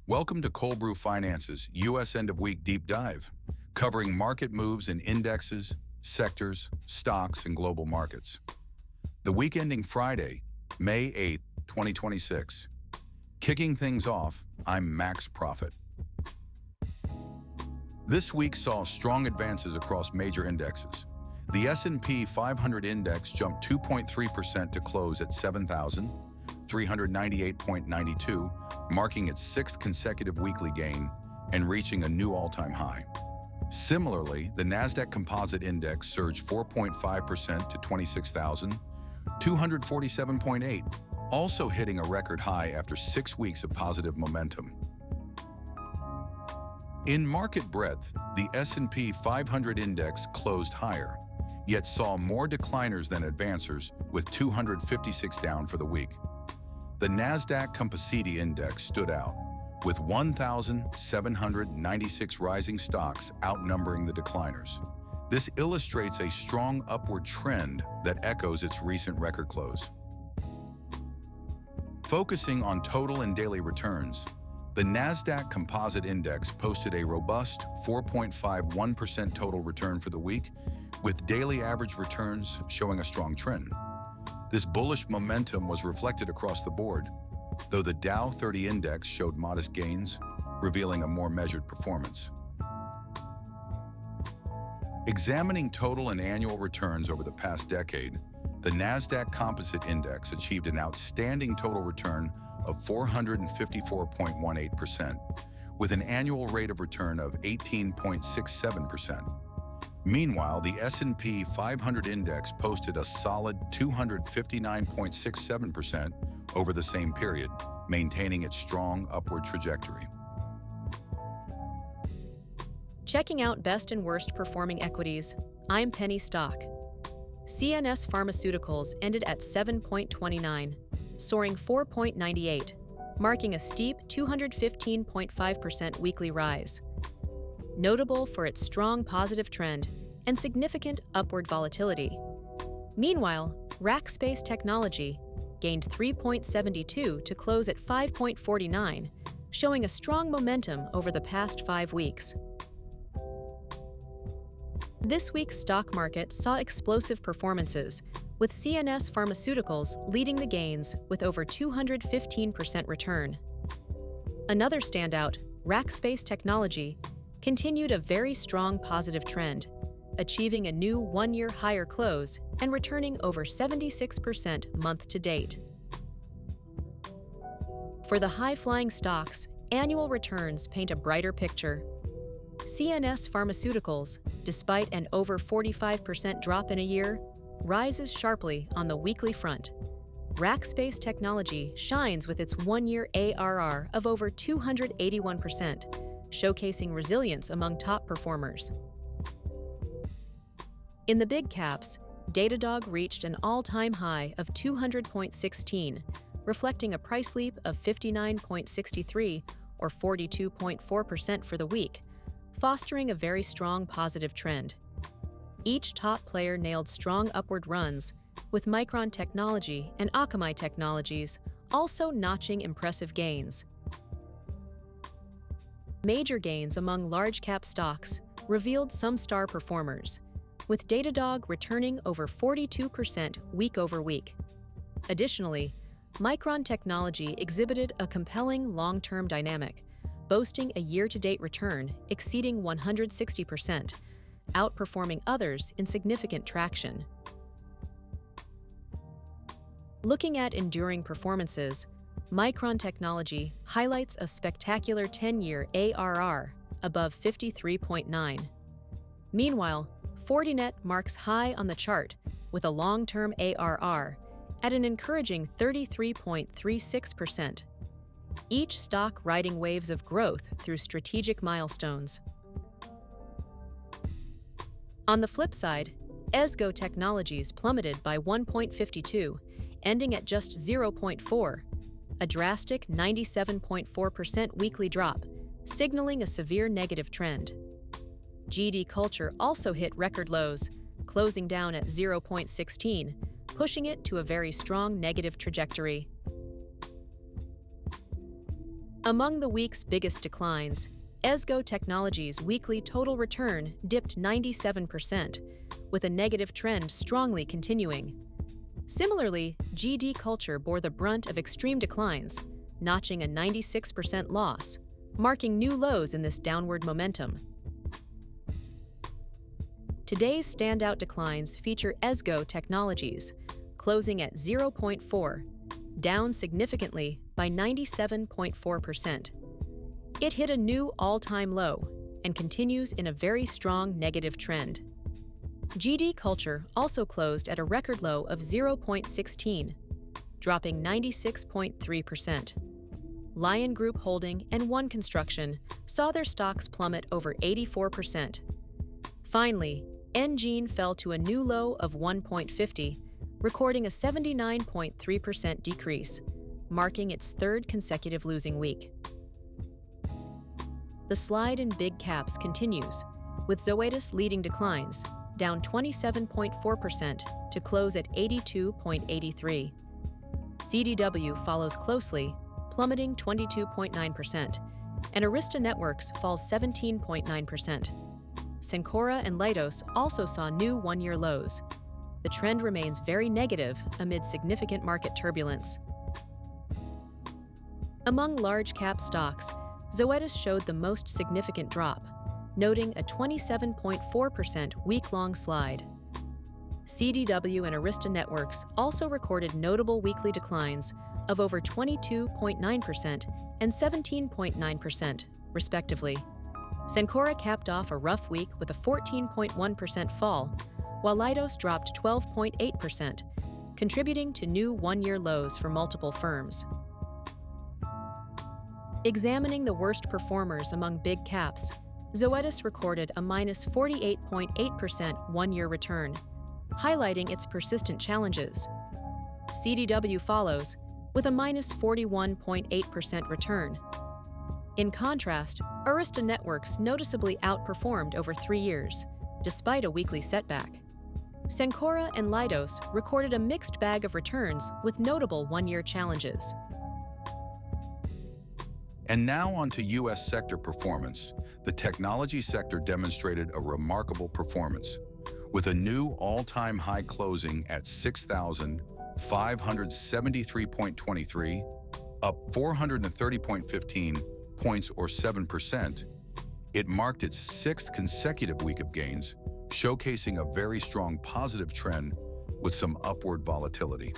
Welcome to Cold Brew Finance's U.S. End-of-Week Deep Dive, covering market moves in indexes, sectors, stocks, and global markets. The week ending Friday, May 8, 2026. Kicking things off, I'm Max Profit. This week saw strong advances across major indexes. The S&P 500 index jumped 2.3% to close at 7,398.92, marking its sixth consecutive weekly gain and reaching a new all-time high. Similarly, the Nasdaq Composite Index surged 4.5% to 26,247.8, also hitting a record high after 6 weeks of positive momentum. In market breadth, the S&P 500 index closed higher, yet saw more decliners than advancers, with 256 down for the week. The Nasdaq Composite Index stood out, with 1,796 rising stocks outnumbering the decliners. This illustrates a strong upward trend that echoes its recent record close. Focusing on total and daily returns, the Nasdaq Composite Index posted a robust 4.51% total return for the week, with daily average returns showing a strong trend. This bullish momentum was reflected across the board, though the Dow 30 Index showed modest gains, revealing a more measured performance. Examining total and annual returns over the past decade, the Nasdaq Composite Index achieved an outstanding total return of 454.18%, with an annual rate of return of 18.67%. Meanwhile, the S&P 500 Index posted a solid 259.67% over the same period, maintaining its strong upward trajectory. Checking out best and worst performing equities, I'm Penny Stock. CNS Pharmaceuticals ended at 7.29, soaring 4.98, marking a steep 215.5% weekly rise. Notable for its strong positive trend and significant upward volatility. Meanwhile, Rackspace Technology gained 3.72 to close at 5.49, showing a strong momentum over the past 5 weeks. This week's stock market saw explosive performances, with CNS Pharmaceuticals leading the gains with over 215% return. Another standout, Rackspace Technology, continued a very strong positive trend, achieving a new one-year higher close and returning over 76% month-to-date. For the high-flying stocks, annual returns paint a brighter picture. CNS Pharmaceuticals, despite an over 45% drop in a year, rises sharply on the weekly front. Rackspace Technology shines with its one-year ARR of over 281%, showcasing resilience among top performers. In the big caps, Datadog reached an all-time high of 200.16, reflecting a price leap of 59.63 or 42.4% for the week, fostering a very strong positive trend. Each top player nailed strong upward runs, with Micron Technology and Akamai Technologies also notching impressive gains. Major gains among large-cap stocks revealed some star performers, with Datadog returning over 42% week-over-week. Additionally, Micron Technology exhibited a compelling long-term dynamic, boasting a year-to-date return exceeding 160%, outperforming others in significant traction. Looking at enduring performances, Micron Technology highlights a spectacular 10-year ARR above 53.9. Meanwhile, Fortinet marks high on the chart with a long-term ARR at an encouraging 33.36%. Each stock riding waves of growth through strategic milestones. On the flip side, EZGO Technologies plummeted by 1.52, ending at just 0.4, a drastic 97.4% weekly drop, signaling a severe negative trend. GD Culture also hit record lows, closing down at 0.16, pushing it to a very strong negative trajectory. Among the week's biggest declines, EZGO Technologies' weekly total return dipped 97%, with a negative trend strongly continuing. Similarly, GD Culture bore the brunt of extreme declines, notching a 96% loss, marking new lows in this downward momentum. Today's standout declines feature EZGO Technologies, closing at 0.4, down significantly by 97.4%. It hit a new all-time low and continues in a very strong negative trend. GD Culture also closed at a record low of 0.16, dropping 96.3%. Lion Group Holding and One Construction saw their stocks plummet over 84%. Finally, Engine fell to a new low of 1.50, recording a 79.3% decrease, marking its third consecutive losing week. The slide in big caps continues, with Zoetis leading declines, down 27.4% to close at 82.83. CDW follows closely, plummeting 22.9%, and Arista Networks falls 17.9%. Cencora and Leidos also saw new one-year lows. The trend remains very negative amid significant market turbulence. Among large-cap stocks, Zoetis showed the most significant drop, noting a 27.4% week-long slide. CDW and Arista Networks also recorded notable weekly declines of over 22.9% and 17.9%, respectively. Cencora capped off a rough week with a 14.1% fall, while Leidos dropped 12.8%, contributing to new one-year lows for multiple firms. Examining the worst performers among big caps, Zoetis recorded a minus 48.8% one-year return, highlighting its persistent challenges. CDW follows, with a minus 41.8% return. In contrast, Arista Networks noticeably outperformed over 3 years, despite a weekly setback. Cencora and Leidos recorded a mixed bag of returns with notable one-year challenges. And now on to U.S. sector performance. The technology sector demonstrated a remarkable performance, with a new all-time high closing at 6,573.23, up 430.15 points or 7%. It marked its sixth consecutive week of gains, showcasing a very strong positive trend with some upward volatility.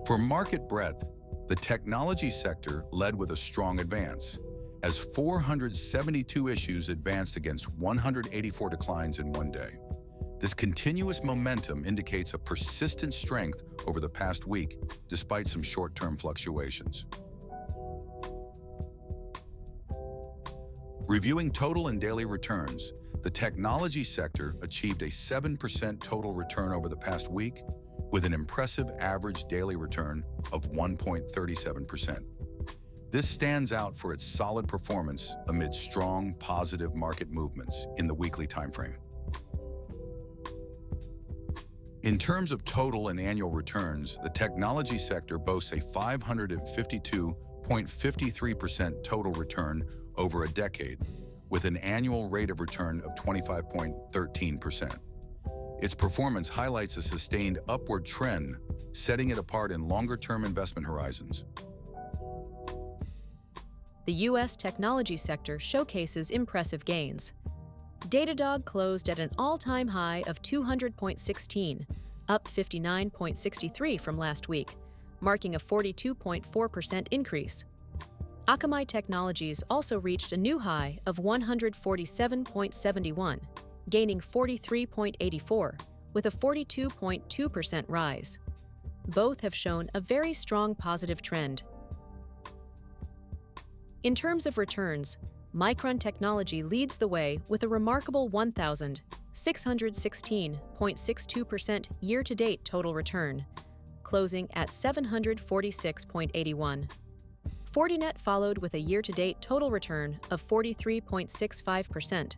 For market breadth, the technology sector led with a strong advance, as 472 issues advanced against 184 declines in one day. This continuous momentum indicates a persistent strength over the past week, despite some short-term fluctuations. Reviewing total and daily returns, the technology sector achieved a 7% total return over the past week, with an impressive average daily return of 1.37%. This stands out for its solid performance amid strong positive market movements in the weekly timeframe. In terms of total and annual returns, the technology sector boasts a 552.53% total return over a decade, with an annual rate of return of 25.13%. Its performance highlights a sustained upward trend, setting it apart in longer-term investment horizons. The U.S. technology sector showcases impressive gains. Datadog closed at an all-time high of 200.16, up 59.63 from last week, marking a 42.4% increase. Akamai Technologies also reached a new high of 147.71, gaining 43.84, with a 42.2% rise. Both have shown a very strong positive trend. In terms of returns, Micron Technology leads the way with a remarkable 1,616.62% year-to-date total return, closing at 746.81. Fortinet followed with a year-to-date total return of 43.65%,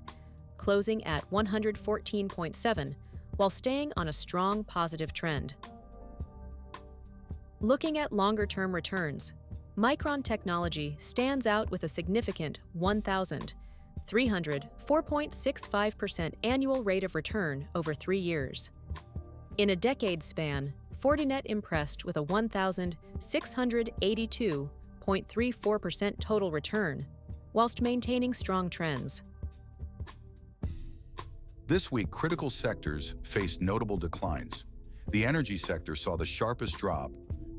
closing at 114.7, while staying on a strong positive trend. Looking at longer-term returns, Micron Technology stands out with a significant 1,304.65% annual rate of return over 3 years. In a decade span, Fortinet impressed with a 1,682.34% total return, whilst maintaining strong trends. This week, critical sectors faced notable declines. The energy sector saw the sharpest drop,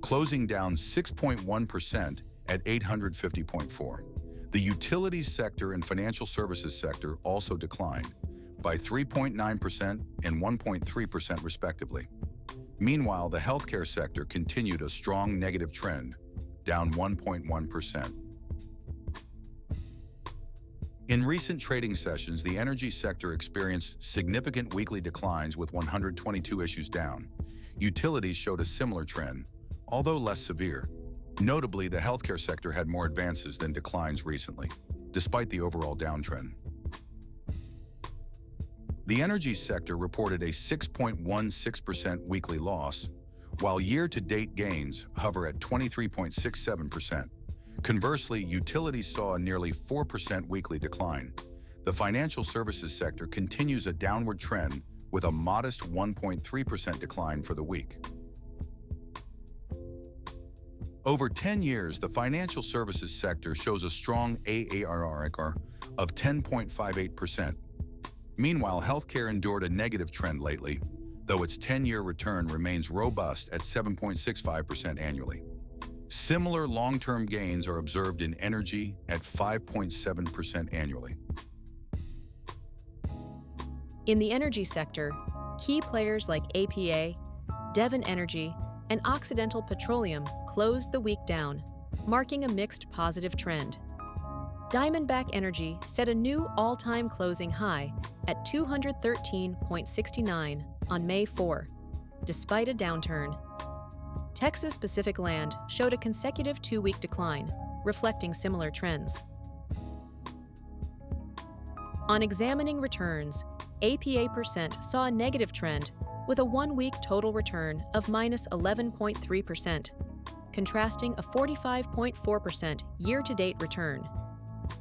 closing down 6.1% at 850.4. The utilities sector and financial services sector also declined by 3.9% and 1.3% respectively. Meanwhile, the healthcare sector continued a strong negative trend, down 1.1%. In recent trading sessions, the energy sector experienced significant weekly declines with 122 issues down. Utilities showed a similar trend, although less severe. Notably, the healthcare sector had more advances than declines recently, despite the overall downtrend. The energy sector reported a 6.16% weekly loss, while year-to-date gains hover at 23.67%. Conversely, utilities saw a nearly 4% weekly decline. The financial services sector continues a downward trend with a modest 1.3% decline for the week. Over 10 years, the financial services sector shows a strong AARR of 10.58%. Meanwhile, healthcare endured a negative trend lately, though its 10-year return remains robust at 7.65% annually. Similar long-term gains are observed in energy at 5.7% annually. In the energy sector, key players like APA, Devon Energy, and Occidental Petroleum closed the week down, marking a mixed positive trend. Diamondback Energy set a new all-time closing high at 213.69 on May 4, despite a downturn. Texas Pacific Land showed a consecutive 2-week decline, reflecting similar trends. On examining returns, APA% saw a negative trend with a 1-week total return of minus 11.3%, contrasting a 45.4% year-to-date return.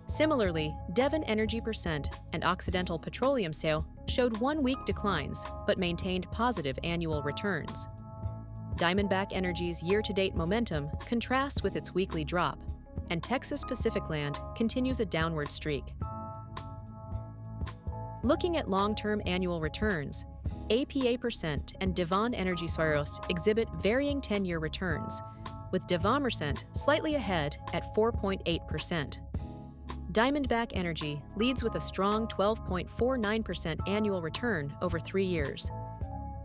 Similarly, Devon Energy % and Occidental Petroleum Sale showed 1-week declines but maintained positive annual returns. Diamondback Energy's year-to-date momentum contrasts with its weekly drop, and Texas Pacific Land continues a downward streak. Looking at long-term annual returns, APA% and Devon Energy Soros exhibit varying 10-year returns, with Devon % slightly ahead at 4.8%. Diamondback Energy leads with a strong 12.49% annual return over 3 years.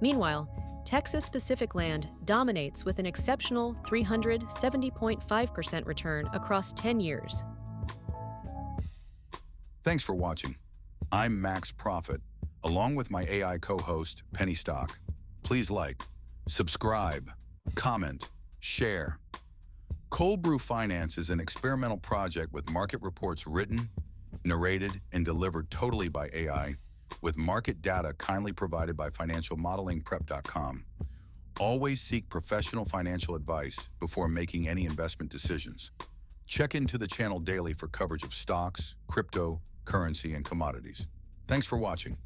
Meanwhile, Texas Pacific Land dominates with an exceptional 370.5% return across 10 years. Thanks for watching. I'm Max Profit, along with my AI co-host, Penny Stock. Please like, subscribe, comment, share. Cold Brew Finance is an experimental project with market reports written, narrated, and delivered totally by AI, with market data kindly provided by financialmodelingprep.com. Always seek professional financial advice before making any investment decisions. Check into the channel daily for coverage of stocks, crypto, currency, and commodities. Thanks for watching.